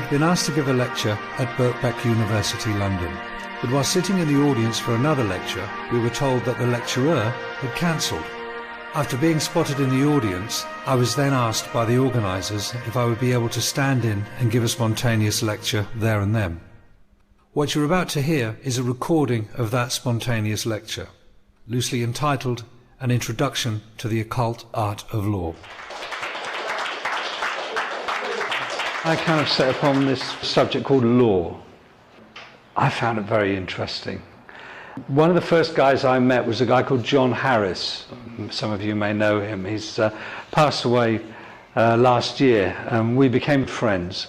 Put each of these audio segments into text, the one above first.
I'd been asked to give a lecture at Birkbeck University, London. But while sitting in the audience for another lecture, we were told that the lecturer had cancelled. After being spotted in the audience, I was then asked by the organisers if I would be able to stand in and give a spontaneous lecture there and then. What you're about to hear is a recording of that spontaneous lecture, loosely entitled An Introduction to the Occult Art of Law. I kind of set upon this subject called law. I found it very interesting. One of the first guys I met was a guy called John Harris. Some of you may know him. He's passed away last year, and we became friends.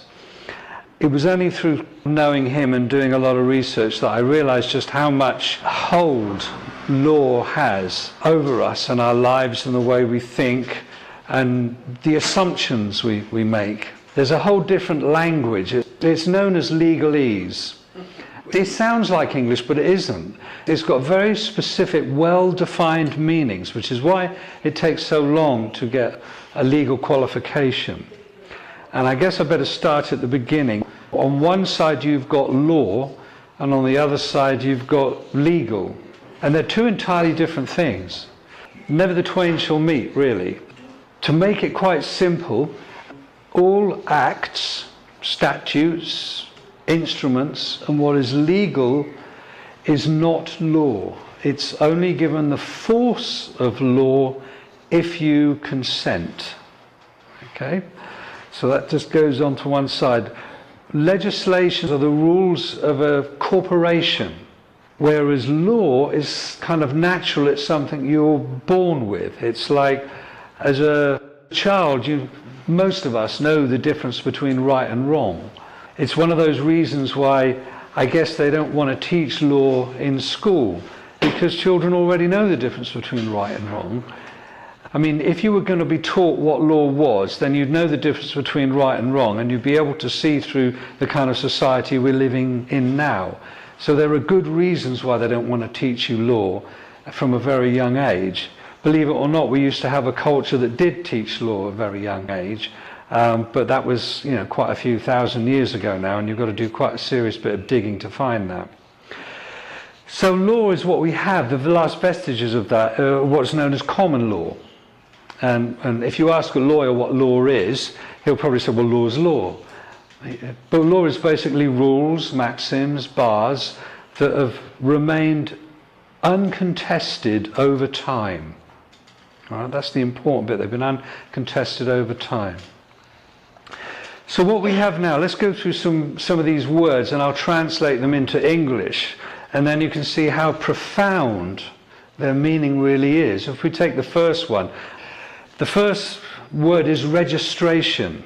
It was only through knowing him and doing a lot of research that I realized just how much hold law has over us and our lives and the way we think and the assumptions we make. There's a whole different language. It's known as legalese. It sounds like English, but it isn't. It's got very specific, well-defined meanings, which is why it takes so long to get a legal qualification. And I guess I better start at the beginning. On one side you've got law, and on the other side you've got legal. And they're two entirely different things. Never the twain shall meet, really. To make it quite simple, all acts, statutes, instruments, and what is legal is not law. It's only given the force of law if you consent. Okay? So that just goes on to one side. Legislation are the rules of a corporation, whereas law is kind of natural. It's something you're born with. It's like, as a child, most of us know the difference between right and wrong. It's one of those reasons why I guess they don't want to teach law in school, because children already know the difference between right and wrong. I mean, if you were going to be taught what law was, then you'd know the difference between right and wrong, and you'd be able to see through the kind of society we're living in now. So there are good reasons why they don't want to teach you law from a very young age. Believe it or not, we used to have a culture that did teach law at a very young age, but that was, quite a few thousand years ago now, and you've got to do quite a serious bit of digging to find that. So law is what we have. The last vestiges of that are what's known as common law. And if you ask a lawyer what law is, he'll probably say, well, law is law. But law is basically rules, maxims, bars that have remained uncontested over time. All right, that's the important bit. They've been uncontested over time. So what we have now, let's go through some of these words, and I'll translate them into English, and then you can see how profound their meaning really is. If we take the first one, the first word is registration.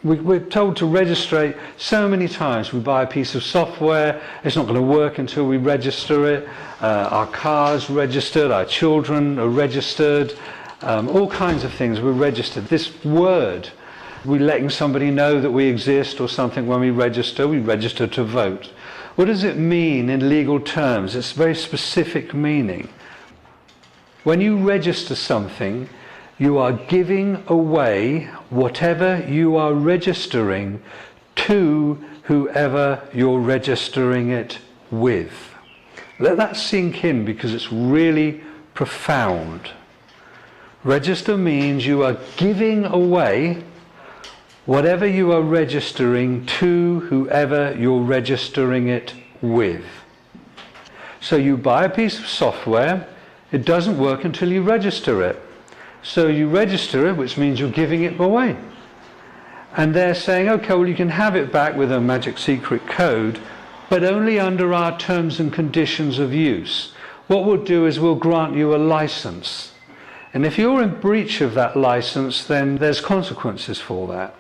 We're told to register so many times. We buy a piece of software, it's not going to work until we register it. Our car's registered, our children are registered, all kinds of things we're registered. This word, we're letting somebody know that we exist or something when we register to vote. What does it mean in legal terms? It's a very specific meaning. When you register something, you are giving away whatever you are registering to whoever you're registering it with. Let that sink in, because it's really profound. Register means you are giving away whatever you are registering to whoever you're registering it with. So you buy a piece of software, it doesn't work until you register it. So you register it, which means you're giving it away. And they're saying, okay, well, you can have it back with a magic secret code, but only under our terms and conditions of use. What we'll do is we'll grant you a license. And if you're in breach of that license, then there's consequences for that.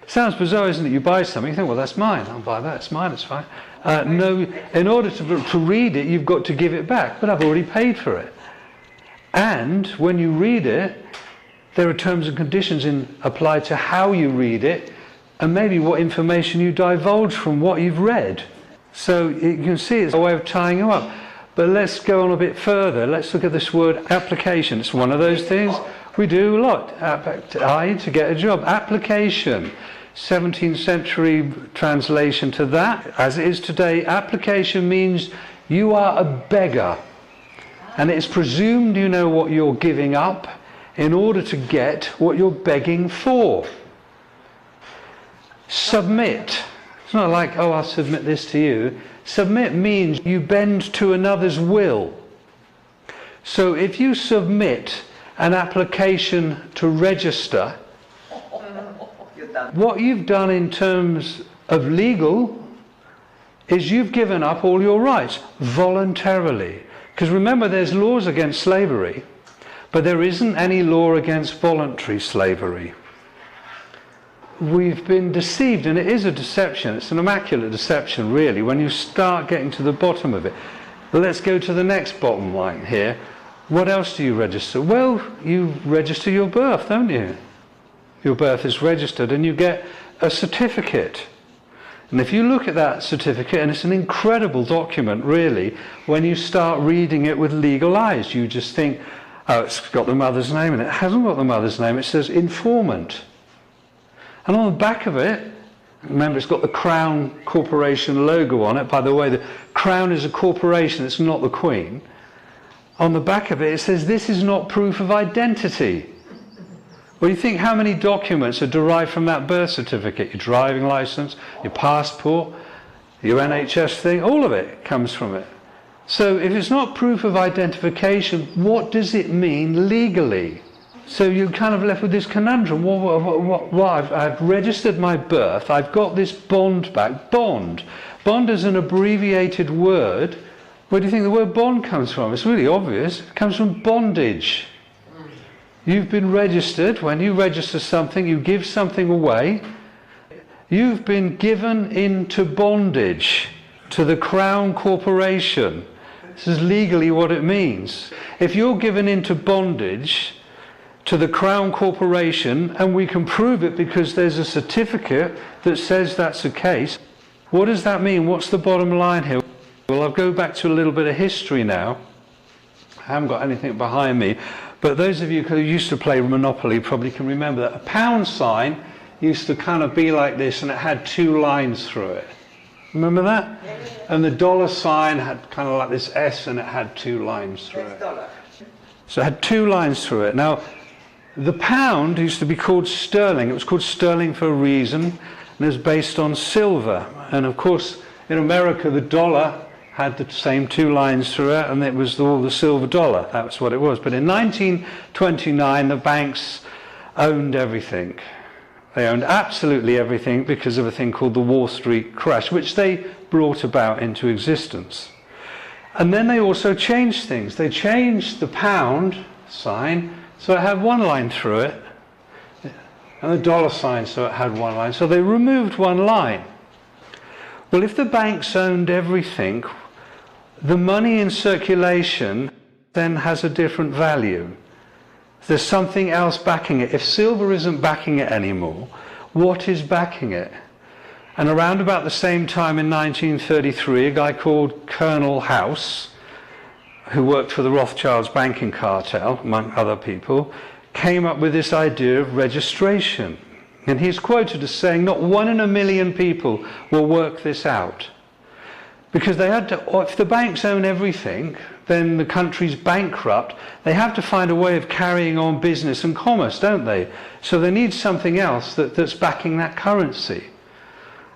Sounds bizarre, isn't it? You buy something, you think, well, that's mine. I'll buy that. It's mine, it's fine. No, in order to read it, you've got to give it back. But I've already paid for it. And when you read it, there are terms and conditions applied to how you read it, and maybe what information you divulge from what you've read. So you can see it's a way of tying you up. But let's go on a bit further. Let's look at this word application. It's one of those things we do a lot. To get a job. Application. 17th century translation to that, as it is today, application means you are a beggar. And it's presumed you know what you're giving up in order to get what you're begging for. Submit. It's not like, oh, I'll submit this to you. Submit means you bend to another's will. So if you submit an application to register, what you've done in terms of legal is you've given up all your rights voluntarily. Because remember, there's laws against slavery, but there isn't any law against voluntary slavery. We've been deceived, and it is a deception. It's an immaculate deception, really, when you start getting to the bottom of it. But let's go to the next bottom line here. What else do you register? Well, you register your birth, don't you? Your birth is registered, and you get a certificate. And if you look at that certificate, and it's an incredible document, really, when you start reading it with legal eyes, you just think, oh, it's got the mother's name in it. It hasn't got the mother's name. It says informant. And on the back of it, remember, it's got the Crown Corporation logo on it. By the way, the Crown is a corporation. It's not the Queen. On the back of it, it says, this is not proof of identity. Well, you think how many documents are derived from that birth certificate? Your driving license, your passport, your NHS thing, all of it comes from it. So if it's not proof of identification, what does it mean legally? So you're kind of left with this conundrum. I've registered my birth, I've got this bond back. Bond. Bond is an abbreviated word. Where do you think the word bond comes from? It's really obvious. It comes from bondage. You've been registered. When you register something, you give something away. You've been given into bondage to the Crown Corporation. This is legally what it means. If you're given into bondage to the Crown Corporation, and we can prove it because there's a certificate that says that's the case, what does that mean? What's the bottom line here? Well, I'll go back to a little bit of history now. I haven't got anything behind me. But those of you who used to play Monopoly probably can remember that a pound sign used to kind of be like this, and it had two lines through it. Remember that? Yeah. And the dollar sign had kind of like this S, and it had two lines through it. So it had two lines through it. Now, the pound used to be called sterling. It was called sterling for a reason, and it was based on silver. And of course, in America, the dollar had the same two lines through it, and it was all the silver dollar. That's what it was. But in 1929, the banks owned everything. They owned absolutely everything because of a thing called the Wall Street crash, which they brought about into existence. And then they also changed things. They changed the pound sign so it had one line through it, and the dollar sign so it had one line. So they removed one line. Well, if the banks owned everything, the money in circulation then has a different value. There's something else backing it. If silver isn't backing it anymore, what is backing it? And around about the same time in 1933, a guy called Colonel House, who worked for the Rothschilds banking cartel, among other people, came up with this idea of registration. And he's quoted as saying, not 1 in a million people will work this out. Because they had to, if the banks own everything, then the country's bankrupt. They have to find a way of carrying on business and commerce, don't they? So they need something else that's backing that currency.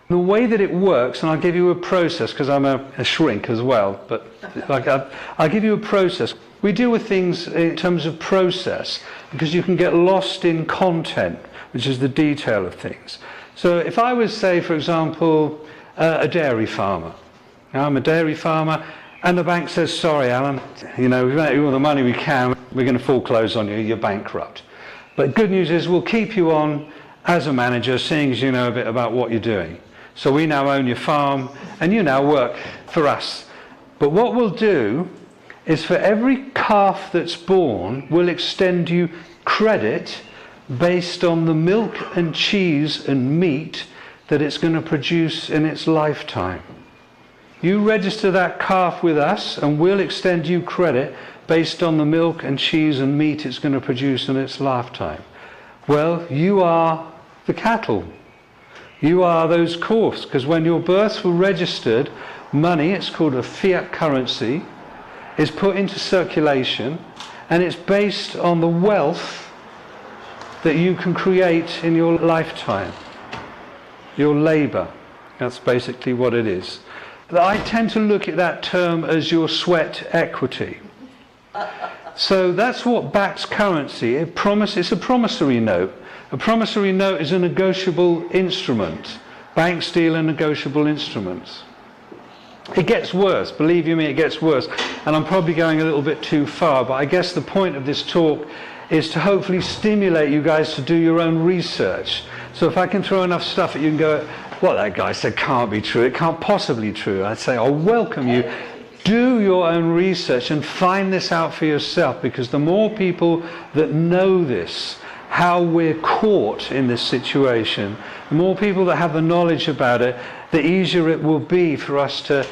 The way that it works, and I'll give you a process, because I'm a shrink as well, but I'll give you a process. We deal with things in terms of process, because you can get lost in content, which is the detail of things. So if I was, say, for example, a dairy farmer. Now, I'm a dairy farmer, and the bank says, sorry, Alan, we've lent you all the money we can, we're going to foreclose on you, you're bankrupt. But good news is we'll keep you on as a manager, seeing as you know a bit about what you're doing. So we now own your farm, and you now work for us. But what we'll do is for every calf that's born, we'll extend you credit based on the milk and cheese and meat that it's going to produce in its lifetime. You register that calf with us, and we'll extend you credit based on the milk and cheese and meat it's going to produce in its lifetime. Well, you are the cattle. You are those courts, because when your births were registered, money, it's called a fiat currency, is put into circulation, and it's based on the wealth that you can create in your lifetime, your labour. That's basically what it is. I tend to look at that term as your sweat equity. So that's what backs currency. It's a promissory note. A promissory note is a negotiable instrument. Banks deal in negotiable instruments. It gets worse, believe you me, it gets worse. And I'm probably going a little bit too far, but I guess the point of this talk is to hopefully stimulate you guys to do your own research. So if I can throw enough stuff at you and go, what that guy said can't be true, it can't possibly be true, I'd say, I'll welcome you. Do your own research and find this out for yourself, because the more people that know this, how we're caught in this situation, the more people that have the knowledge about it, the easier it will be for us to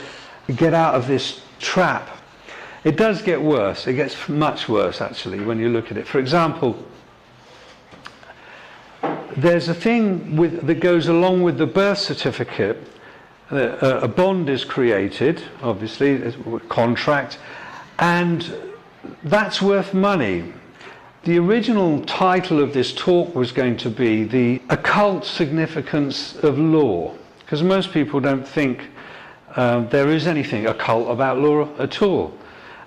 get out of this trap. It does get worse. It gets much worse, actually, when you look at it. For example, there's a thing that goes along with the birth certificate. A bond is created, obviously, a contract, and that's worth money. The original title of this talk was going to be the occult significance of law, because most people don't think there is anything occult about law at all.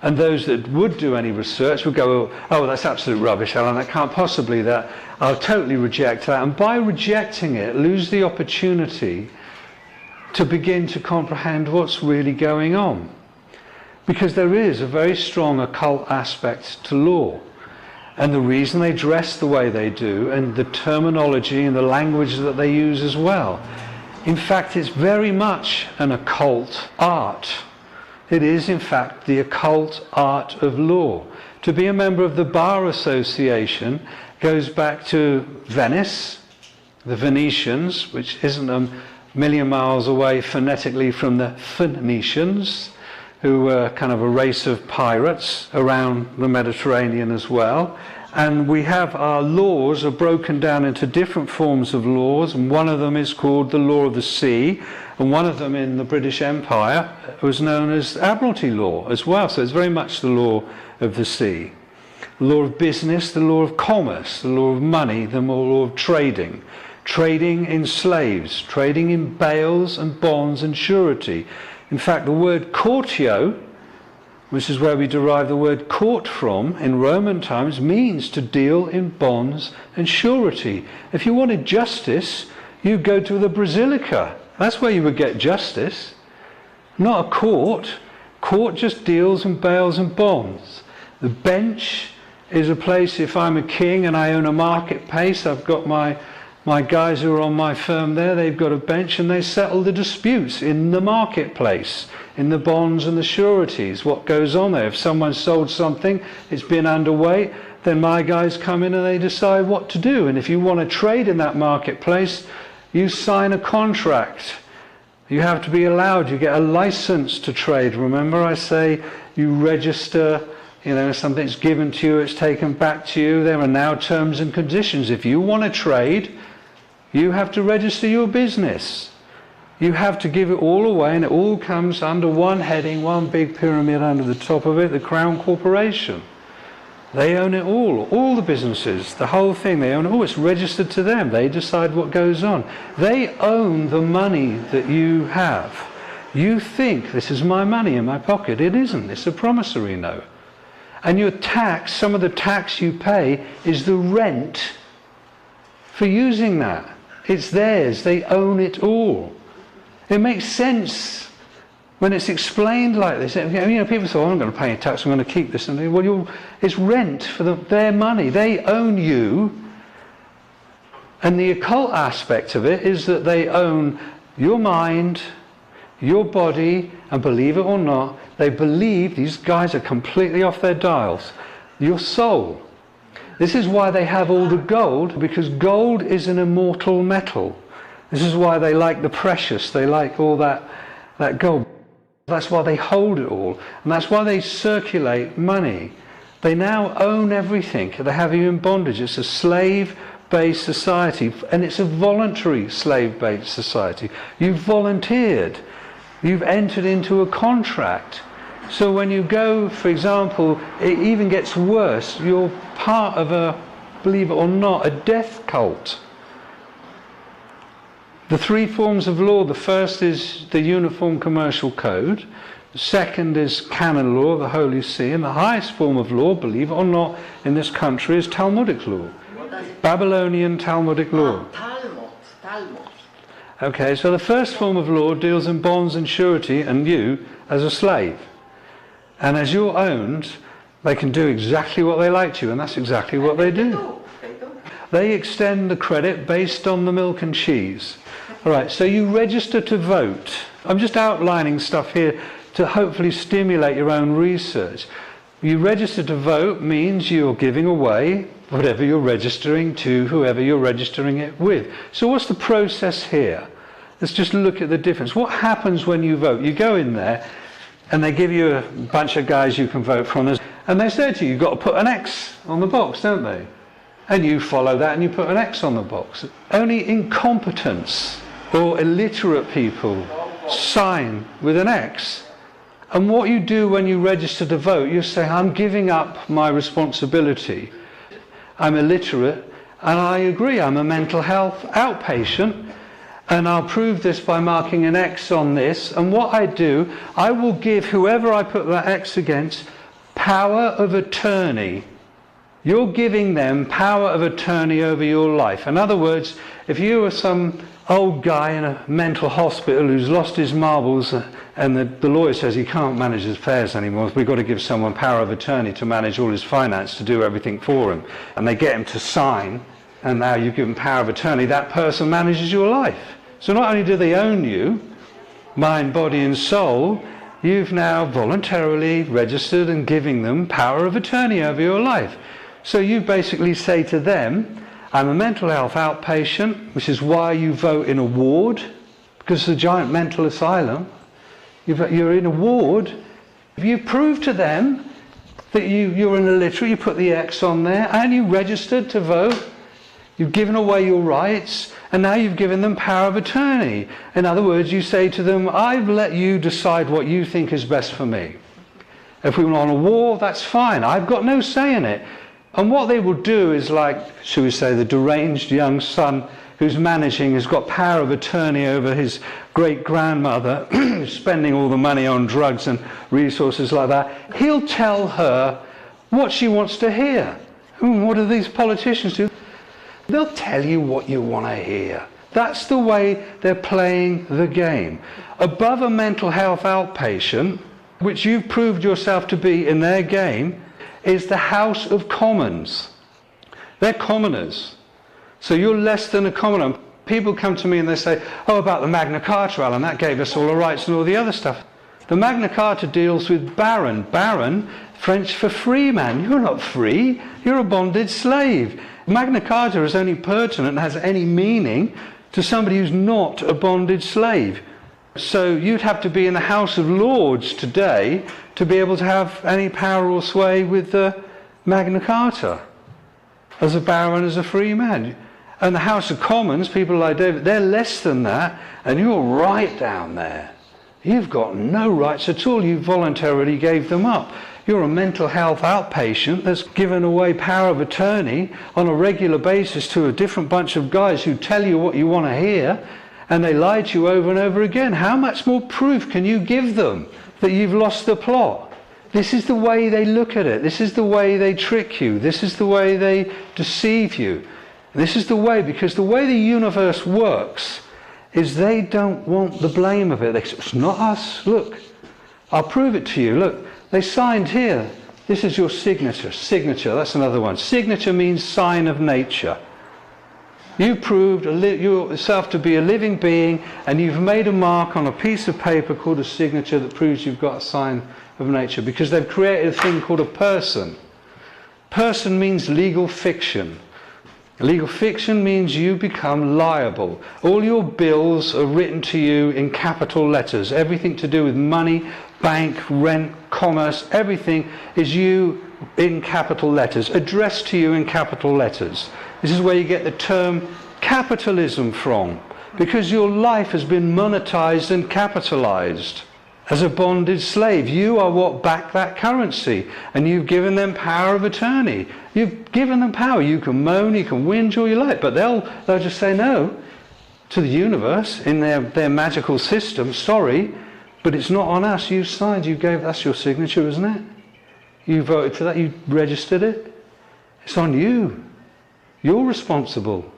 And those that would do any research would go, oh, that's absolute rubbish, Alan, that can't possibly, that I'll totally reject that. And by rejecting it, lose the opportunity to begin to comprehend what's really going on. Because there is a very strong occult aspect to law. And the reason they dress the way they do, and the terminology and the language that they use as well. In fact, it's very much an occult art. It is, in fact, the occult art of law. To be a member of the Bar Association goes back to Venice, the Venetians, which isn't a million miles away phonetically from the Phoenicians, who were kind of a race of pirates around the Mediterranean as well. And we have our laws are broken down into different forms of laws, and one of them is called the law of the sea, and one of them in the British Empire was known as Admiralty law as well. So it's very much the law of the sea. The law of business, the law of commerce, the law of money, the law of trading. Trading in slaves, trading in bales and bonds and surety. In fact, the word courtio, which is where we derive the word court from in Roman times, means to deal in bonds and surety. If you wanted justice, you go to the basilica. That's where you would get justice. Not a court. Court just deals in bales and bonds. The bench is a place, if I'm a king and I own a marketplace, I've got my guys who are on my firm there, they've got a bench and they settle the disputes in the marketplace, in the bonds and the sureties, what goes on there. If someone sold something, it's been underweight, then my guys come in and they decide what to do. And if you want to trade in that marketplace, you sign a contract. You have to be allowed, you get a license to trade. Remember I say you register, something's given to you, it's taken back to you. There are now terms and conditions. If you want to trade, you have to register your business. You have to give it all away, and it all comes under one heading, one big pyramid under the top of it, the Crown Corporation. They own it all the businesses, the whole thing, they own it all. It's registered to them. They decide what goes on. They own the money that you have. You think, this is my money in my pocket. It isn't. It's a promissory note. And your tax, some of the tax you pay, is the rent for using that. It's theirs. They own it all. It makes sense when it's explained like this. People say, I'm going to pay a tax, I'm going to keep this. And well, it's rent for their money. They own you. And the occult aspect of it is that they own your mind, your body, and believe it or not, they believe, these guys are completely off their dials, your soul. This is why they have all the gold, because gold is an immortal metal. This is why they like the precious, they like all that gold. That's why they hold it all, and that's why they circulate money. They now own everything. They have you in bondage. It's a slave slave-based society, and it's a voluntary slave-based society. You've volunteered. You've entered into a contract. So when you go, for example, it even gets worse. You're part of a, believe it or not, a death cult. The three forms of law: the first is the Uniform Commercial Code, the second is canon law, the Holy See, and the highest form of law, believe it or not, in this country is Talmudic law. Babylonian Talmudic law. Talmud. Okay, so the first form of law deals in bonds and surety and you as a slave. And as you're owned, they can do exactly what they like to you, and that's exactly what they do. They extend the credit based on the milk and cheese. All right, so you register to vote. I'm just outlining stuff here to hopefully stimulate your own research. You register to vote means you're giving away whatever you're registering to whoever you're registering it with. So what's the process here? Let's just look at the difference. What happens when you vote? You go in there and they give you a bunch of guys you can vote from, and they say to you, you've got to put an X on the box, don't they? And you follow that and you put an X on the box. Only incompetents or illiterate people sign with an X. And what you do when you register to vote, you say, I'm giving up my responsibility. I'm illiterate, and I agree, I'm a mental health outpatient, and I'll prove this by marking an X on this. And what I do, I will give whoever I put that X against power of attorney. You're giving them power of attorney over your life. In other words, if you were some old guy in a mental hospital who's lost his marbles, and the lawyer says he can't manage his affairs anymore, we've got to give someone power of attorney to manage all his finance, to do everything for him, and they get him to sign, and now you've given power of attorney, that person manages your life. So not only do they own you, mind, body and soul, you've now voluntarily registered and giving them power of attorney over your life. So you basically say to them, I'm a mental health outpatient, which is why you vote in a ward, because it's a giant mental asylum. You're in a ward. If you prove to them that you're an illiterate, you put the X on there, and you registered to vote, you've given away your rights, and now you've given them power of attorney. In other words, you say to them, I've let you decide what you think is best for me. If we want a war, that's fine. I've got no say in it. And what they will do is, like, shall we say, the deranged young son who's managing has got power of attorney over his great-grandmother who's spending all the money on drugs and resources like that. He'll tell her what she wants to hear. What do these politicians do? They'll tell you what you want to hear. That's the way they're playing the game. Above a mental health outpatient, which you've proved yourself to be in their game, is the House of Commons. They're commoners. So you're less than a commoner. People come to me and they say, oh, about the Magna Carta, Alan, that gave us all the rights and all the other stuff. The Magna Carta deals with baron. Baron, French for free man. You're not free. You're a bonded slave. Magna Carta is only pertinent and has any meaning to somebody who's not a bonded slave. So you'd have to be in the House of Lords today to be able to have any power or sway with the Magna Carta as a baron, as a free man. And the House of Commons, people like David, they're less than that, and you're right down there. You've got no rights at all. You voluntarily gave them up. You're a mental health outpatient that's given away power of attorney on a regular basis to a different bunch of guys who tell you what you want to hear, and they lie to you over and over again. How much more proof can you give them that you've lost the plot? This is the way they look at it. This is the way they trick you. This is the way they deceive you. This is the way, because the way the universe works is they don't want the blame of it. They say, it's not us. Look, I'll prove it to you. Look, they signed here. This is your signature. Signature, that's another one. Signature means sign of nature. You proved yourself to be a living being, and you've made a mark on a piece of paper called a signature that proves you've got a sign of nature, because they've created a thing called a person. Person means legal fiction. Legal fiction means you become liable. All your bills are written to you in capital letters. Everything to do with money, bank, rent, commerce, everything is you in capital letters, addressed to you in capital letters. This is where you get the term capitalism from, because your life has been monetized and capitalized. As a bonded slave, you are what back that currency, and you've given them power of attorney. You've given them power. You can moan, you can whinge all you like, but they'll just say no to the universe in their magical system. Sorry, but it's not on us. You signed, you gave, that's your signature, isn't it? You voted for that, you registered it. It's on you. You're responsible.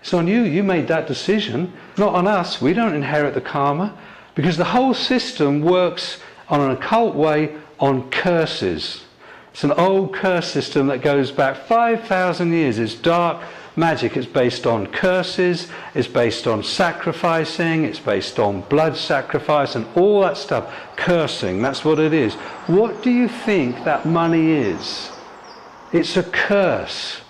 It's on you. You made that decision, not on us. We don't inherit the karma, because the whole system works on an occult way on curses. It's an old curse system that goes back 5,000 years. It's dark magic. It's based on curses. It's based on sacrificing. It's based on blood sacrifice and all that stuff. Cursing, that's what it is. What do you think that money is? It's a curse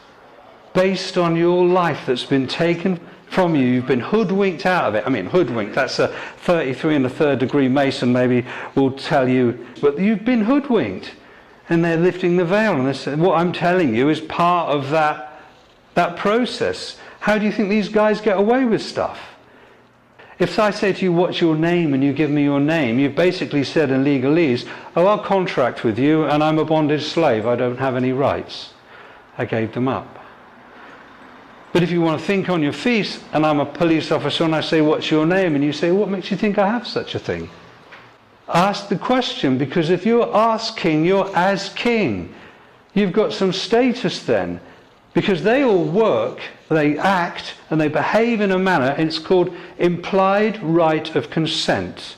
based on your life that's been taken from you. You've been hoodwinked out of it. I mean, hoodwinked, that's a 33 and a third degree Mason maybe will tell you, but you've been hoodwinked. And they're lifting the veil, and what I'm telling you is part of that process. How do you think these guys get away with stuff? If I say to you, what's your name, and you give me your name, you've basically said in legalese, oh, I'll contract with you, and I'm a bonded slave, I don't have any rights. I gave them up. But if you want to think on your feet, and I'm a police officer, and I say, what's your name? And you say, what makes you think I have such a thing? Ask the question, because if you're asking, you're as king. You've got some status then. Because they all work, they act, and they behave in a manner, and it's called implied right of consent.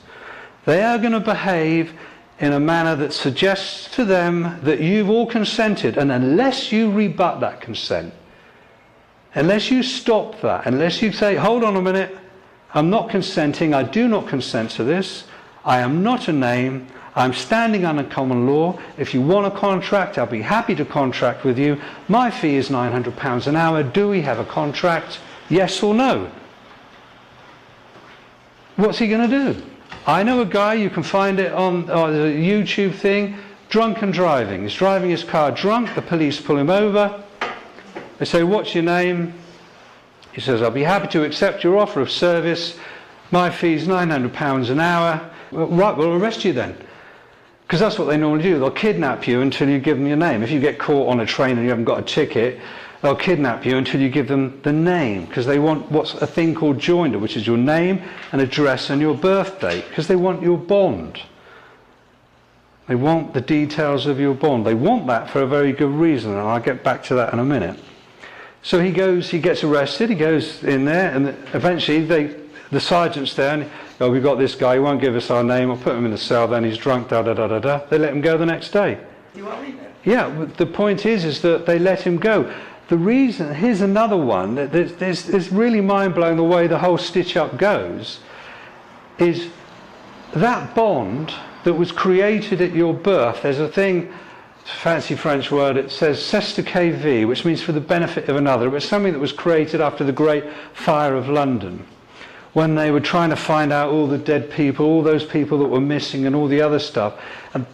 They are going to behave in a manner that suggests to them that you've all consented, and unless you rebut that consent, unless you stop that, unless you say, hold on a minute, I'm not consenting, I do not consent to this, I am not a name, I'm standing under common law, if you want a contract, I'll be happy to contract with you, my fee is £900 an hour, do we have a contract, yes or no? What's he going to do? I know a guy, you can find it on the YouTube thing, drunken driving. He's driving his car drunk, the police pull him over. They say, what's your name? He says, I'll be happy to accept your offer of service. My fee's £900 an hour. Well, right, we'll arrest you then. Because that's what they normally do. They'll kidnap you until you give them your name. If you get caught on a train and you haven't got a ticket, they'll kidnap you until you give them the name. Because they want what's a thing called joinder, which is your name and address and your birth date. Because they want your bond. They want the details of your bond. They want that for a very good reason, and I'll get back to that in a minute. So he gets arrested, he goes in there, and eventually the sergeant's there, and oh, we've got this guy, he won't give us our name, I'll put him in the cell, then he's drunk, da-da-da-da-da. They let him go the next day. You want me then? Yeah, the point is that they let him go. The reason, here's another one, that it's really mind-blowing the way the whole stitch-up goes, is that bond that was created at your birth, there's a thing, it's a fancy French word, it says c'est de vie, which means for the benefit of another. It was something that was created after the Great Fire of London, when they were trying to find out all the dead people, all those people that were missing and all the other stuff.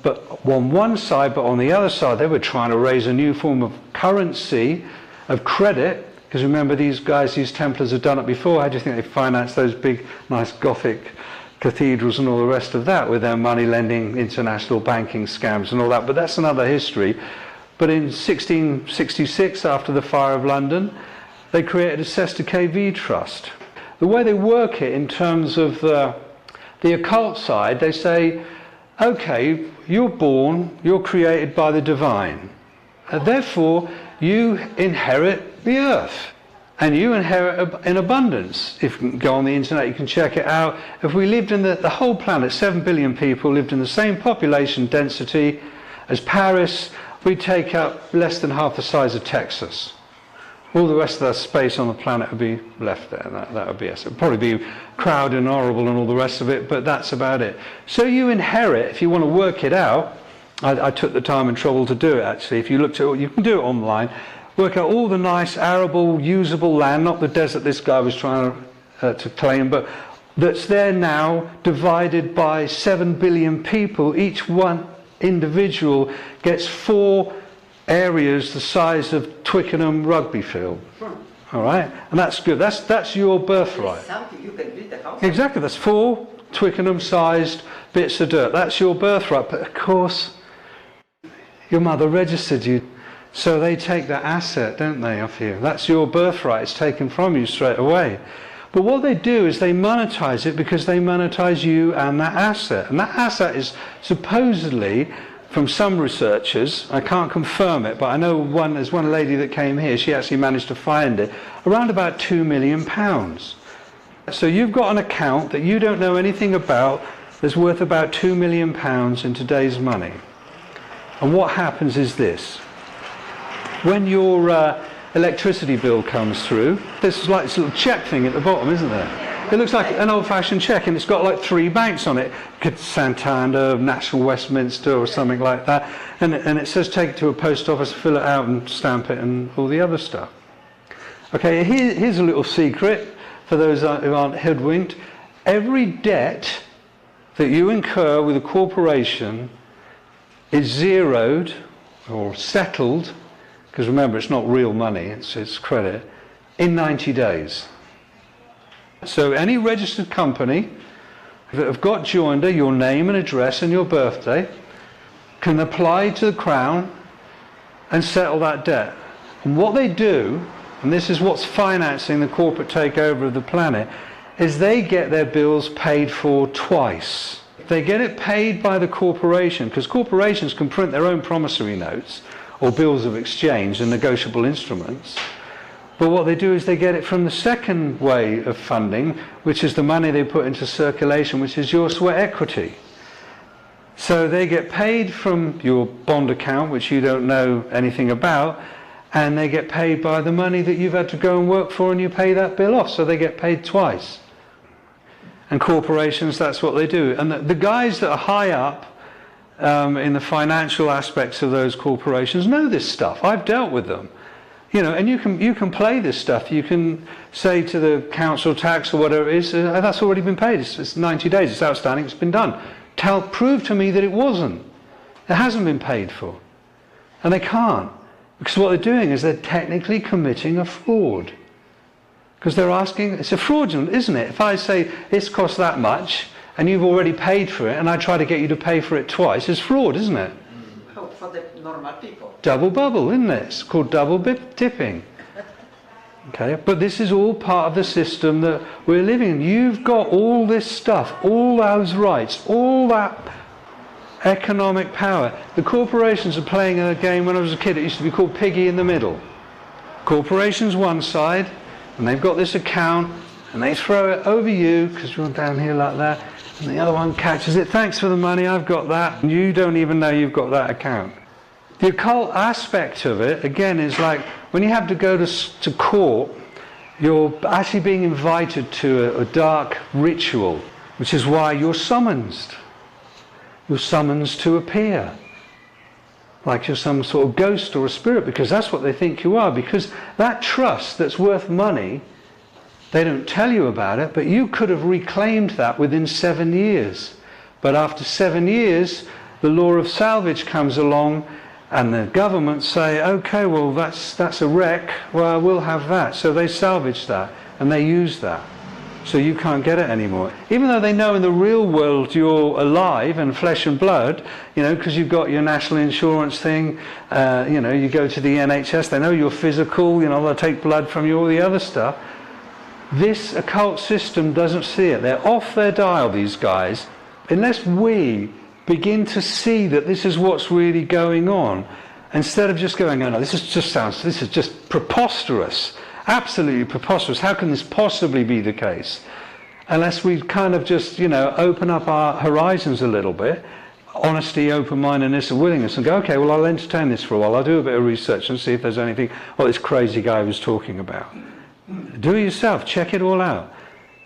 But on one side, but on the other side, they were trying to raise a new form of currency, of credit, because remember these guys, these Templars had done it before. How do you think they financed those big, nice Gothic cathedrals and all the rest of that with their money lending, international banking scams and all that? But that's another history. But in 1666, after the Fire of London, they created a c'est de vie trust. The way they work it in terms of the occult side, they say, okay, you're born, you're created by the divine. Therefore, you inherit the earth. And you inherit in abundance. If you go on the internet, you can check it out. If we lived in the whole planet, 7 billion people lived in the same population density as Paris, we'd take up less than half the size of Texas. All the rest of that space on the planet would be left there. That would be us. It would probably be crowded and horrible and all the rest of it, but that's about it. So you inherit, if you want to work it out, I took the time and trouble to do it actually. If you looked at it, you can do it online. Work out all the nice, arable, usable land, not the desert this guy was trying to claim, but that's there now, divided by 7 billion people. Each one individual gets 4 areas the size of Twickenham rugby field. All right, and that's good. That's your birthright. Something you can build a house. Exactly. That's 4 Twickenham-sized bits of dirt. That's your birthright. But of course, your mother registered you, so they take that asset, don't they, off you? That's your birthright. It's taken from you straight away. But what they do is they monetize it because they monetize you and that asset. And that asset is supposedly, from some researchers, I can't confirm it, but I know there's one lady that came here, she actually managed to find it, around about £2 million. So you've got an account that you don't know anything about that's worth about £2 million in today's money. And what happens is this. When your electricity bill comes through, there's like this little check thing at the bottom, isn't there? It looks like an old-fashioned check, and it's got like 3 banks on it. Santander, National Westminster, or something like that. And it says take it to a post office, fill it out and stamp it and all the other stuff. Okay, here's a little secret for those who aren't hoodwinked. Every debt that you incur with a corporation is zeroed or settled, because remember, it's not real money, it's credit, in 90 days. So any registered company that have got joinder, your name and address and your birthday, can apply to the Crown and settle that debt. And what they do, and this is what's financing the corporate takeover of the planet, is they get their bills paid for twice. They get it paid by the corporation, because corporations can print their own promissory notes or bills of exchange and negotiable instruments. But what they do is they get it from the second way of funding, which is the money they put into circulation, which is your sweat equity. So they get paid from your bond account, which you don't know anything about, and they get paid by the money that you've had to go and work for, and you pay that bill off, so they get paid twice. And corporations, that's what they do. And the guys that are high up in the financial aspects of those corporations know this stuff. I've dealt with them. You know, and you can play this stuff. You can say to the council tax or whatever it is, that's already been paid. It's 90 days. It's outstanding. It's been done. Prove to me that it wasn't. It hasn't been paid for. And they can't. Because what they're doing is they're technically committing a fraud. Because they're asking, it's a fraudulent, isn't it? If I say it's cost that much and you've already paid for it and I try to get you to pay for it twice, it's fraud, isn't it? For the normal people. Double bubble, isn't it? It's called double dipping. Okay, but this is all part of the system that we're living in. You've got all this stuff, all those rights, all that economic power. The corporations are playing a game. When I was a kid, it used to be called piggy in the middle. Corporations one side, and they've got this account, and they throw it over you, because you're down here like that, and the other one catches it. Thanks for the money, I've got that. And you don't even know you've got that account. The occult aspect of it, again, is like when you have to go to court, you're actually being invited to a dark ritual, which is why you're summoned. You're summoned to appear. Like you're some sort of ghost or a spirit, because that's what they think you are. Because that trust that's worth money, they don't tell you about it, but you could have reclaimed that within 7 years. But after 7 years, the law of salvage comes along, and the government say, okay, well, that's a wreck, well, we'll have that. So they salvage that, and they use that. So you can't get it anymore. Even though they know in the real world you're alive and flesh and blood, you know, because you've got your national insurance thing, you know, you go to the NHS, they know you're physical, you know, they'll take blood from you, all the other stuff. This occult system doesn't see it. They're off their dial, these guys. Unless we begin to see that this is what's really going on, instead of just going, oh no, this is just preposterous, absolutely preposterous. How can this possibly be the case? Unless we kind of just, you know, open up our horizons a little bit, honesty, open-mindedness and willingness, and go, okay, well, I'll entertain this for a while. I'll do a bit of research and see if there's anything what this crazy guy was talking about. Do it yourself. Check it all out.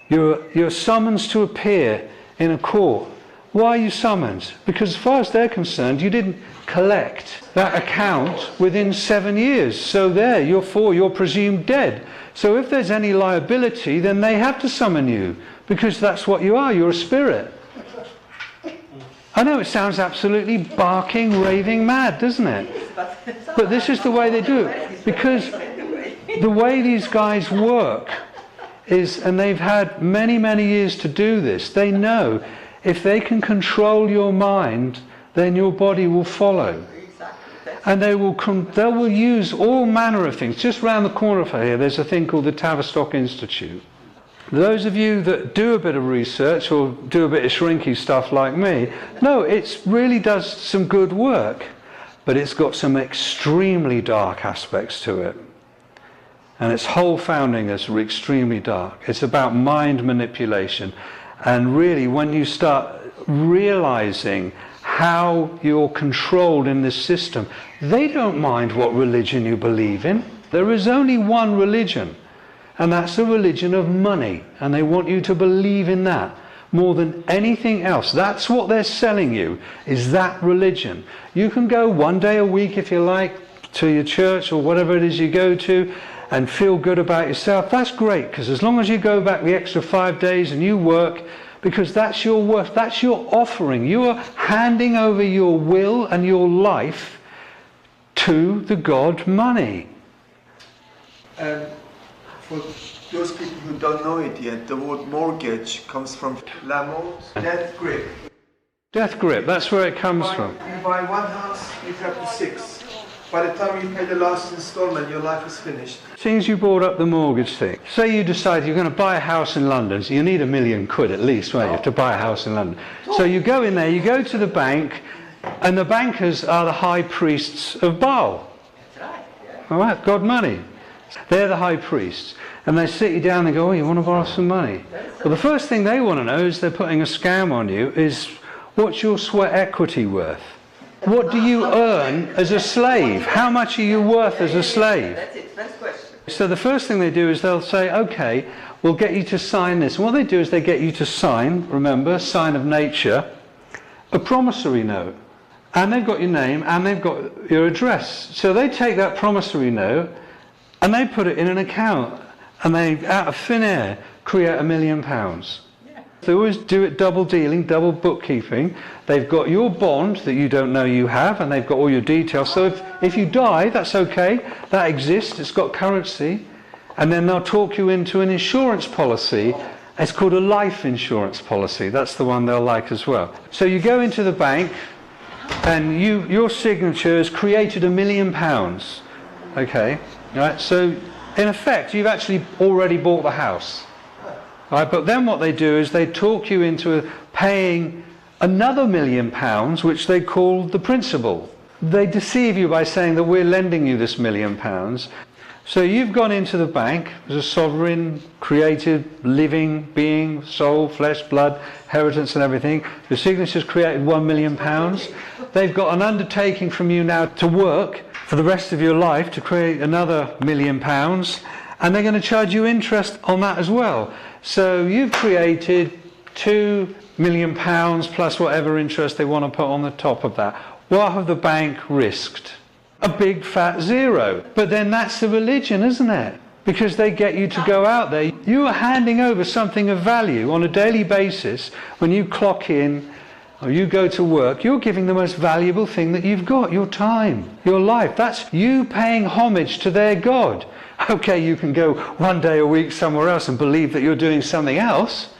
You're summoned to appear in a court. Why are you summoned? Because as far as they're concerned, you didn't collect that account within 7 years. So there, you're presumed dead. So if there's any liability, then they have to summon you, because that's what you are. You're a spirit. I know it sounds absolutely barking, raving mad, doesn't it? But this is the way they do it. Because the way these guys work is, and they've had many, many years to do this, they know if they can control your mind, then your body will follow. And they will use all manner of things. Just round the corner from here, there's a thing called the Tavistock Institute. Those of you that do a bit of research or do a bit of shrinky stuff like me, no, it really does some good work, but it's got some extremely dark aspects to it. And its whole founding is extremely dark. It's about mind manipulation. And really, when you start realizing how you're controlled in this system, they don't mind what religion you believe in. There is only one religion, and that's the religion of money. And they want you to believe in that more than anything else. That's what they're selling you, is that religion. You can go one day a week, if you like, to your church or whatever it is you go to, and feel good about yourself. That's great, because as long as you go back the extra 5 days and you work, because that's your worth, that's your offering. You are handing over your will and your life to the god money. And for those people who don't know it yet, the word mortgage comes from l'amour, death grip. Death grip, that's where it comes from. You buy one house, you have to 6. By the time you pay the last installment, your life is finished. Since you brought up the mortgage thing, say you decide you're going to buy a house in London, so you need £1 million at least, won't you, to buy a house in London. So you go in there, you go to the bank, and the bankers are the high priests of Baal. That's right, yeah. All right, God money. They're the high priests. And they sit you down and go, oh, you want to borrow some money? Well, the first thing they want to know is they're putting a scam on you is, what's your sweat equity worth? What do you earn as a slave? How much are you worth as a slave? That's it, first question. So the first thing they do is they'll say, okay, we'll get you to sign this. And what they do is they get you to sign, remember, sign of nature, a promissory note. And they've got your name and they've got your address. So they take that promissory note and they put it in an account, and they, out of thin air, create £1 million. They always do it double dealing, double bookkeeping. They've got your bond that you don't know you have, and they've got all your details. So if you die, that's okay. That exists. It's got currency. And then they'll talk you into an insurance policy. It's called a life insurance policy. That's the one they'll like as well. So you go into the bank, and your signature has created £1 million. Okay, right? So in effect, you've actually already bought the house. Right, but then what they do is they talk you into paying another £1 million, which they call the principal. They deceive you by saying that we're lending you this £1 million. So you've gone into the bank as a sovereign, created, living being, soul, flesh, blood, inheritance and everything. Your signature's created £1 million. They've got an undertaking from you now to work for the rest of your life to create another £1 million. And they're going to charge you interest on that as well. So you've created £2 million plus whatever interest they want to put on the top of that. What have the bank risked? A big fat zero. But then that's the religion, isn't it? Because they get you to go out there. You are handing over something of value on a daily basis. When you clock in or you go to work, you're giving the most valuable thing that you've got, your time, your life. That's you paying homage to their God. Okay, you can go one day a week somewhere else and believe that you're doing something else,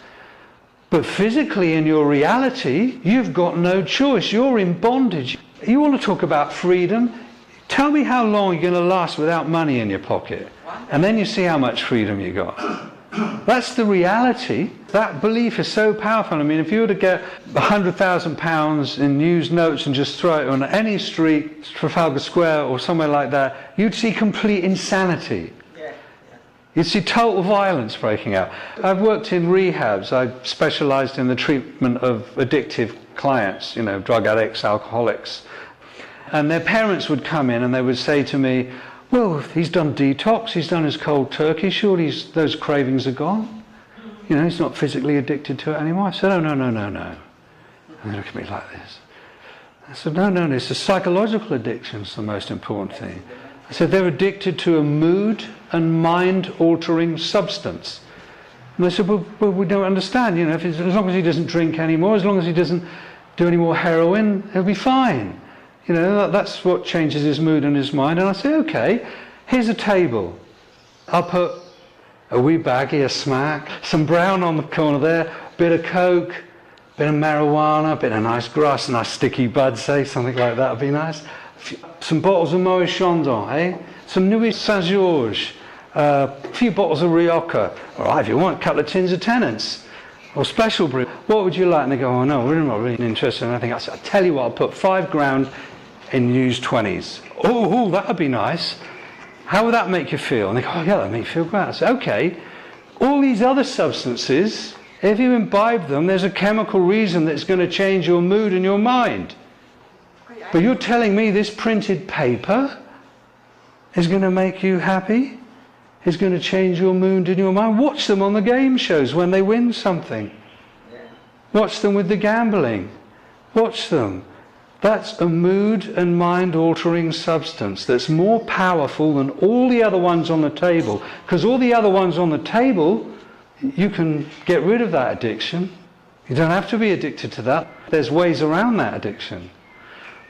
but physically in your reality, you've got no choice. You're in bondage. You want to talk about freedom? Tell me how long you're going to last without money in your pocket, and then you see how much freedom you got. That's the reality. That belief is so powerful. I mean, if you were to get £100,000 in used notes and just throw it on any street, Trafalgar Square or somewhere like that, you'd see complete insanity. You'd see total violence breaking out. I've worked in rehabs. I've specialised in the treatment of addictive clients, you know, drug addicts, alcoholics. And their parents would come in and they would say to me, well, he's done detox, he's done his cold turkey, surely those cravings are gone. You know, he's not physically addicted to it anymore. I said, oh, no. And they look at me like this. I said, no, it's the psychological addiction's the most important thing. I said, they're addicted to a mood and mind-altering substance. And they said, well, we don't understand, you know, as long as he doesn't drink anymore, as long as he doesn't do any more heroin, he'll be fine. You know, that's what changes his mood and his mind. And I say, okay, here's a table. I'll put a wee baggie of smack, some brown on the corner there, bit of coke, bit of marijuana, bit of nice grass, nice sticky bud, say, something like that would be nice. Some bottles of Moet Chandon, eh? Some Nuit Saint-Georges, a few bottles of Rioja, all right, if you want, a couple of tins of Tennant's, or Special Brew. What would you like? And they go, oh no, we're not really interested in anything. I said, I'll tell you what, I'll put £5 in used 20s. Oh, that would be nice. How would that make you feel? And they go, oh yeah, that makes me feel great. I said, okay, all these other substances, if you imbibe them, there's a chemical reason that's going to change your mood and your mind. But you're telling me this printed paper is going to make you happy? Is going to change your mood and your mind? Watch them on the game shows when they win something. Watch them with the gambling. Watch them. That's a mood and mind altering substance that's more powerful than all the other ones on the table. Because all the other ones on the table, you can get rid of that addiction. You don't have to be addicted to that. There's ways around that addiction.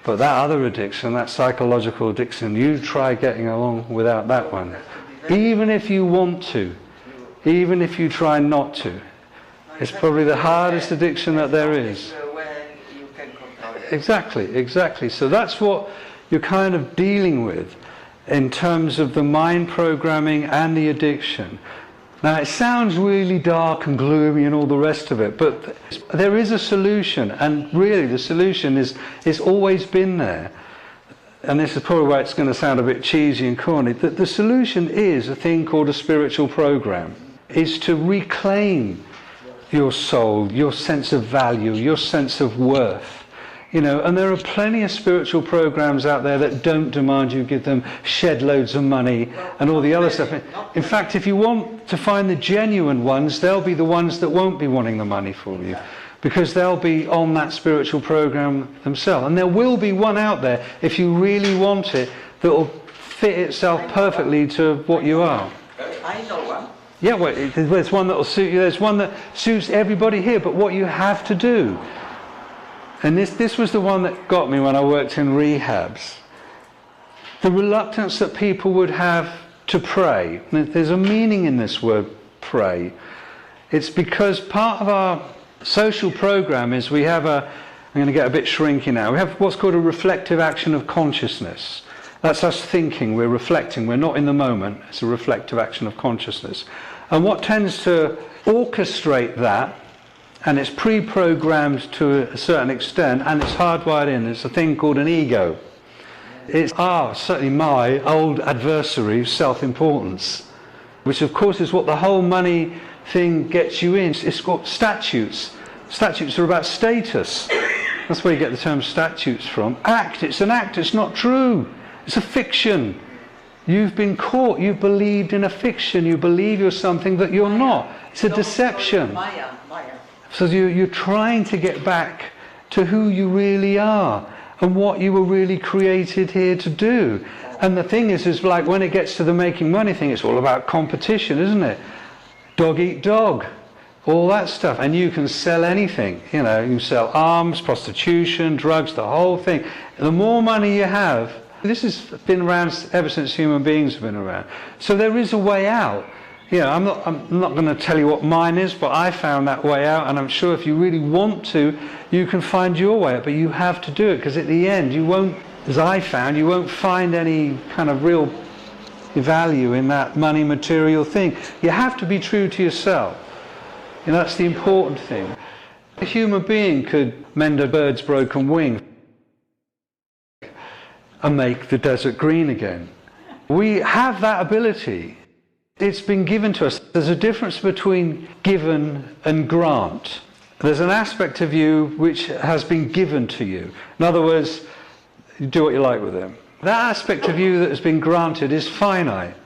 But that other addiction, that psychological addiction, you try getting along without that one. Even if you want to, even if you try not to. It's probably the hardest addiction that there is. Exactly. So that's what you're kind of dealing with in terms of the mind programming and the addiction. Now it sounds really dark and gloomy and all the rest of it, but there is a solution, and really the solution is always been there. And this is probably why it's going to sound a bit cheesy and corny. The solution is a thing called a spiritual program. Is to reclaim your soul, your sense of value, your sense of worth. You know, and there are plenty of spiritual programs out there that don't demand you give them shed loads of money and all the other stuff. In fact, if you want to find the genuine ones, they'll be the ones that won't be wanting the money for you, because they'll be on that spiritual program themselves. And there will be one out there, if you really want it, that will fit itself perfectly to what you are. I know one. Yeah, well, there's one that will suit you. There's one that suits everybody here. But what you have to do, and this was the one that got me when I worked in rehabs, the reluctance that people would have to pray. There's a meaning in this word, pray. It's because part of our social program is we have I'm going to get a bit shrinky now, we have what's called a reflective action of consciousness. That's us thinking, we're reflecting, we're not in the moment. It's a reflective action of consciousness. And what tends to orchestrate that, and it's pre-programmed to a certain extent, and it's hardwired in, it's a thing called an ego. It's certainly my old adversary, self-importance, which of course is what the whole money thing gets you in. It's got statutes. Statutes are about status. That's where you get the term statutes from. It's an act, it's not true. It's a fiction. You've been caught, you've believed in a fiction, you believe you're something that you're not. It's a deception. Maya. So you're trying to get back to who you really are and what you were really created here to do. And the thing is like when it gets to the making money thing, it's all about competition, isn't it? Dog eat dog, all that stuff. And you can sell anything, you know, you can sell arms, prostitution, drugs, the whole thing. The more money you have, this has been around ever since human beings have been around. So there is a way out. You know, I'm not going to tell you what mine is, but I found that way out, and I'm sure if you really want to, you can find your way out. But you have to do it, because at the end, you won't, as I found, you won't find any kind of real value in that money material thing. You have to be true to yourself. You know, that's the important thing. A human being could mend a bird's broken wing and make the desert green again. We have that ability. It's been given to us. There's a difference between given and grant. There's an aspect of you which has been given to you. In other words, you do what you like with them. That aspect of you that has been granted is finite.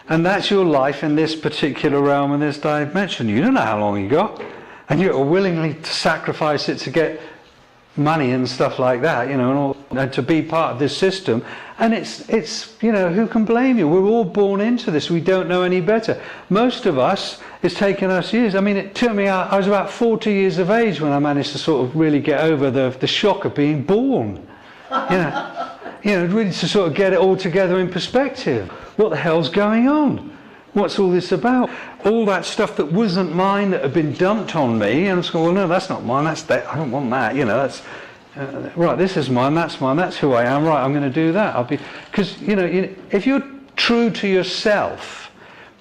And that's your life in this particular realm, in this dimension. You don't know how long you got. And you're willingly to sacrifice it to get money and stuff like that, you know, and to be part of this system. And it's you know, who can blame you? We're all born into this. We don't know any better. Most of us, it's taken us years. I mean, it took me, I was about 40 years of age when I managed to sort of really get over the shock of being born. You know, really to sort of get it all together in perspective. What the hell's going on? What's all this about? All that stuff that wasn't mine that had been dumped on me, and I was going, well, no, that's not mine. That's that. I don't want that. You know, that's right. This is mine. That's mine. That's who I am. Right, I'm going to do that. Because you know, if you're true to yourself,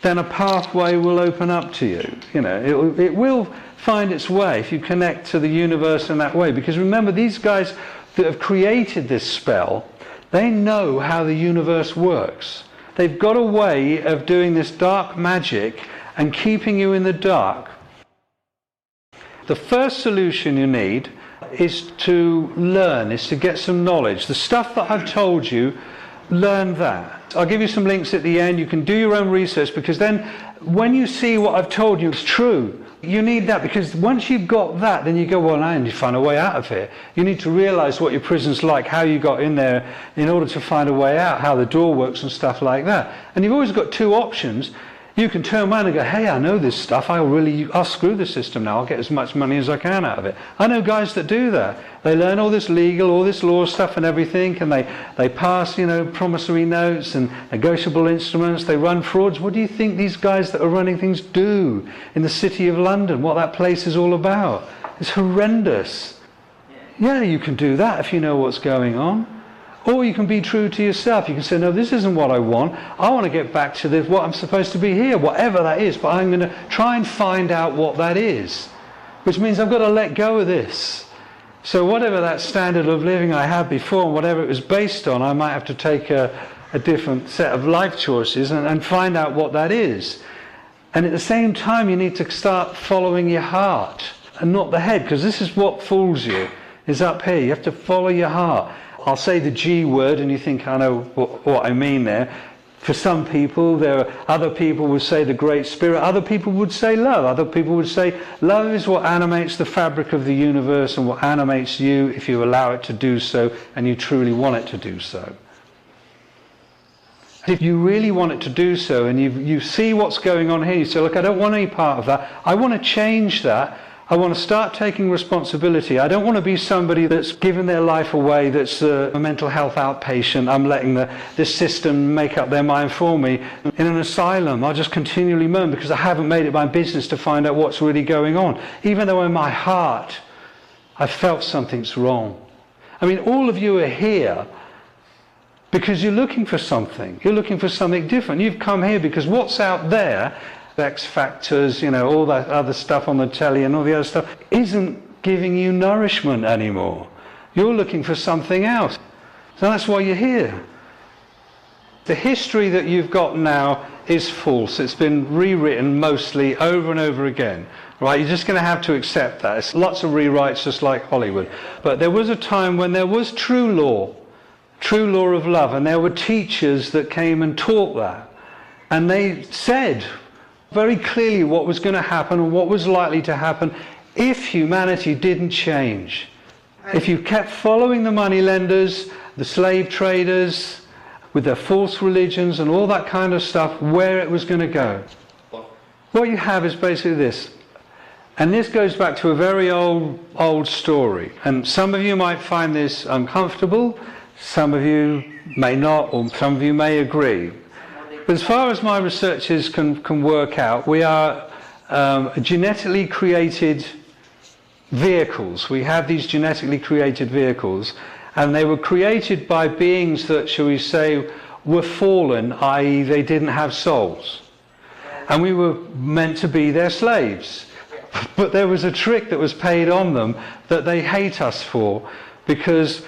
then a pathway will open up to you. You know, it will find its way if you connect to the universe in that way. Because remember, these guys that have created this spell, they know how the universe works. They've got a way of doing this dark magic and keeping you in the dark. The first solution you need is to learn, is to get some knowledge. The stuff that I've told you, learn that. I'll give you some links at the end. You can do your own research, because then when you see what I've told you is true, you need that, because once you've got that, then you go, well, I need to find a way out of here. You need to realize what your prison's like, how you got in there in order to find a way out, how the door works and stuff like that. And you've always got two options. You can turn around and go, hey, I know this stuff. I'll screw the system now. I'll get as much money as I can out of it. I know guys that do that. They learn all this legal, all this law stuff and everything, and they pass, you know, promissory notes and negotiable instruments. They run frauds. What do you think these guys that are running things do in the City of London? What that place is all about? It's horrendous. Yeah, you can do that if you know what's going on. Or you can be true to yourself. You can say, no, this isn't what I want. I want to get back to what I'm supposed to be here, whatever that is. But I'm going to try and find out what that is. Which means I've got to let go of this. So whatever that standard of living I had before, and whatever it was based on, I might have to take a different set of life choices and find out what that is. And at the same time, you need to start following your heart and not the head. Because this is what fools you, is up here. You have to follow your heart. I'll say the G word and you think I know what I mean there. For some people, other people would say the Great Spirit, other people would say love, other people would say love is what animates the fabric of the universe and what animates you if you allow it to do so and you truly want it to do so. If you really want it to do so and you see what's going on here, you say, look, I don't want any part of that, I want to change that. I want to start taking responsibility. I don't want to be somebody that's given their life away, that's a mental health outpatient. I'm letting this system make up their mind for me. In an asylum, I'll just continually moan because I haven't made it my business to find out what's really going on. Even though in my heart, I felt something's wrong. I mean, all of you are here because you're looking for something. You're looking for something different. You've come here because what's out there, X Factors, you know, all that other stuff on the telly and all the other stuff, isn't giving you nourishment anymore. You're looking for something else. So that's why you're here. The history that you've got now is false. It's been rewritten mostly over and over again. Right? You're just going to have to accept that. It's lots of rewrites just like Hollywood. But there was a time when there was true law of love, and there were teachers that came and taught that. And they said very clearly what was going to happen and what was likely to happen if humanity didn't change. If you kept following the moneylenders, the slave traders, with their false religions and all that kind of stuff, where it was going to go. What you have is basically this. And this goes back to a very old story. And some of you might find this uncomfortable, some of you may not, or some of you may agree. But as far as my researchers can work out, we are genetically created vehicles. We have these genetically created vehicles, and they were created by beings that, shall we say, were fallen, i.e. they didn't have souls. And we were meant to be their slaves. But there was a trick that was paid on them that they hate us for, because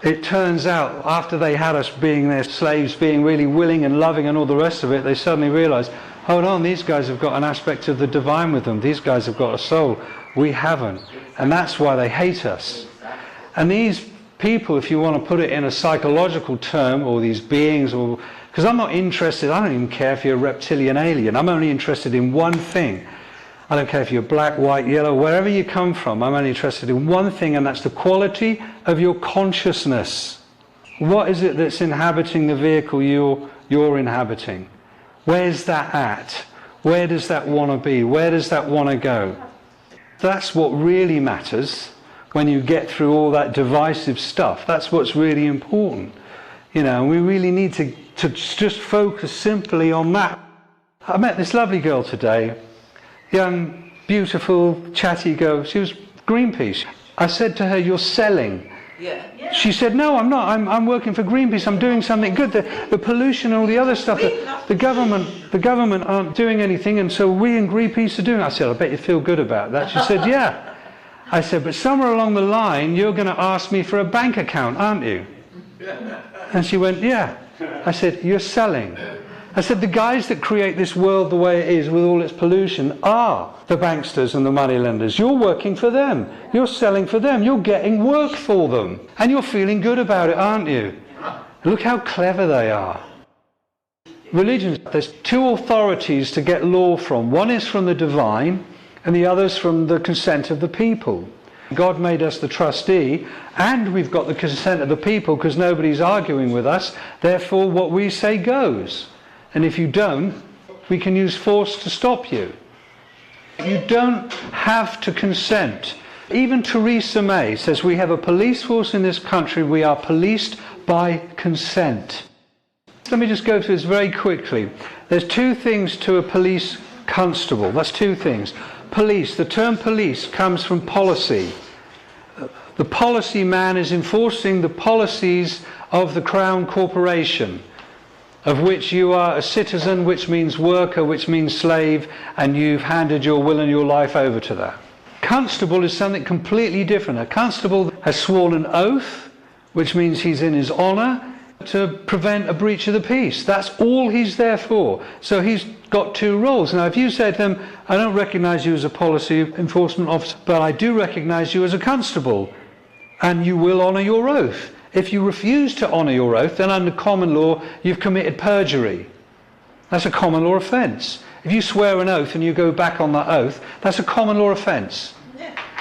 it turns out, after they had us being their slaves, being really willing and loving and all the rest of it, they suddenly realised, hold on, these guys have got an aspect of the divine with them. These guys have got a soul. We haven't. And that's why they hate us. And these people, if you want to put it in a psychological term, or these beings, or because I'm not interested, I don't even care if you're a reptilian alien. I'm only interested in one thing. I don't care if you're black, white, yellow, wherever you come from. I'm only interested in one thing, and that's the quality of your consciousness. What is it that's inhabiting the vehicle you're inhabiting? Where's that at? Where does that want to be? Where does that want to go? That's what really matters when you get through all that divisive stuff. That's what's really important. You know, we really need to just focus simply on that. I met this lovely girl today, young, beautiful, chatty girl. She was Greenpeace. I said to her, "You're selling." Yeah. She said, "No, I'm not. I'm working for Greenpeace. I'm doing something good. The pollution and all the other stuff, the government aren't doing anything, and so we in Greenpeace are doing it." I said, "I bet you feel good about that." She said, "Yeah." I said, "But somewhere along the line, you're going to ask me for a bank account, aren't you?" And she went, "Yeah." I said, "You're selling." I said, "The guys that create this world the way it is with all its pollution are the banksters and the moneylenders. You're working for them. You're selling for them. You're getting work for them. And you're feeling good about it, aren't you?" Look how clever they are. Religion, there's two authorities to get law from. One is from the divine, and the other is from the consent of the people. God made us the trustee, and we've got the consent of the people because nobody's arguing with us. Therefore, what we say goes. And if you don't, we can use force to stop you. You don't have to consent. Even Theresa May says we have a police force in this country. We are policed by consent. Let me just go through this very quickly. There's two things to a police constable. That's two things. Police. The term police comes from policy. The policy man is enforcing the policies of the Crown Corporation, of which you are a citizen, which means worker, which means slave, and you've handed your will and your life over to that. Constable is something completely different. A constable has sworn an oath, which means he's in his honour, to prevent a breach of the peace. That's all he's there for. So he's got two roles. Now, if you said to him, "I don't recognise you as a policy enforcement officer, but I do recognise you as a constable, and you will honour your oath." If you refuse to honour your oath, then under common law, you've committed perjury. That's a common law offence. If you swear an oath and you go back on that oath, that's a common law offence.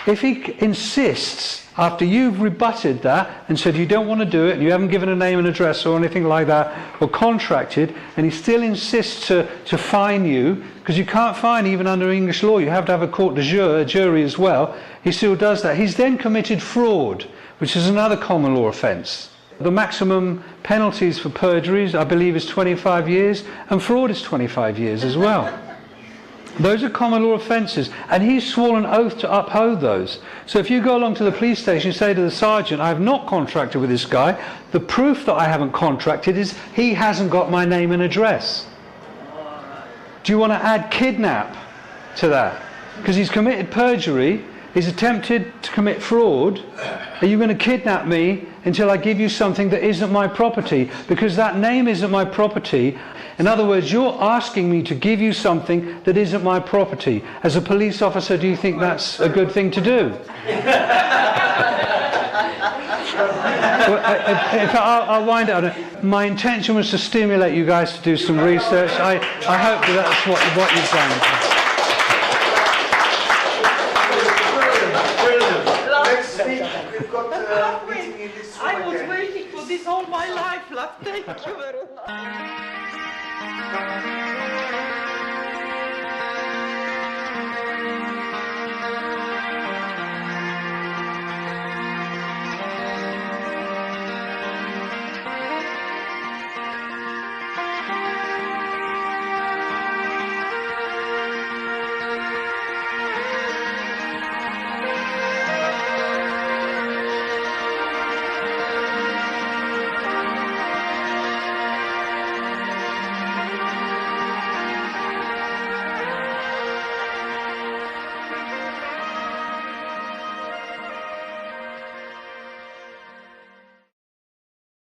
If he insists, after you've rebutted that and said you don't want to do it, and you haven't given a name and address or anything like that, or contracted, and he still insists to fine you, because you can't fine even under English law, you have to have a court de jure, a jury as well, he still does that. He's then committed fraud, which is another common law offence. The maximum penalties for perjuries, I believe, is 25 years, and fraud is 25 years as well. Those are common law offences, and he's sworn an oath to uphold those. So if you go along to the police station and say to the sergeant, "I have not contracted with this guy, the proof that I haven't contracted is he hasn't got my name and address." Do you want to add kidnap to that? Because he's committed perjury, he's attempted to commit fraud. Are you going to kidnap me until I give you something that isn't my property? Because that name isn't my property. In other words, you're asking me to give you something that isn't my property. As a police officer, do you think that's a good thing to do? I'll wind up. My intention was to stimulate you guys to do some research. I hope that's what you've done. Next week we've got a meeting in this room I was again. waiting for this all my life, love. Thank you very much.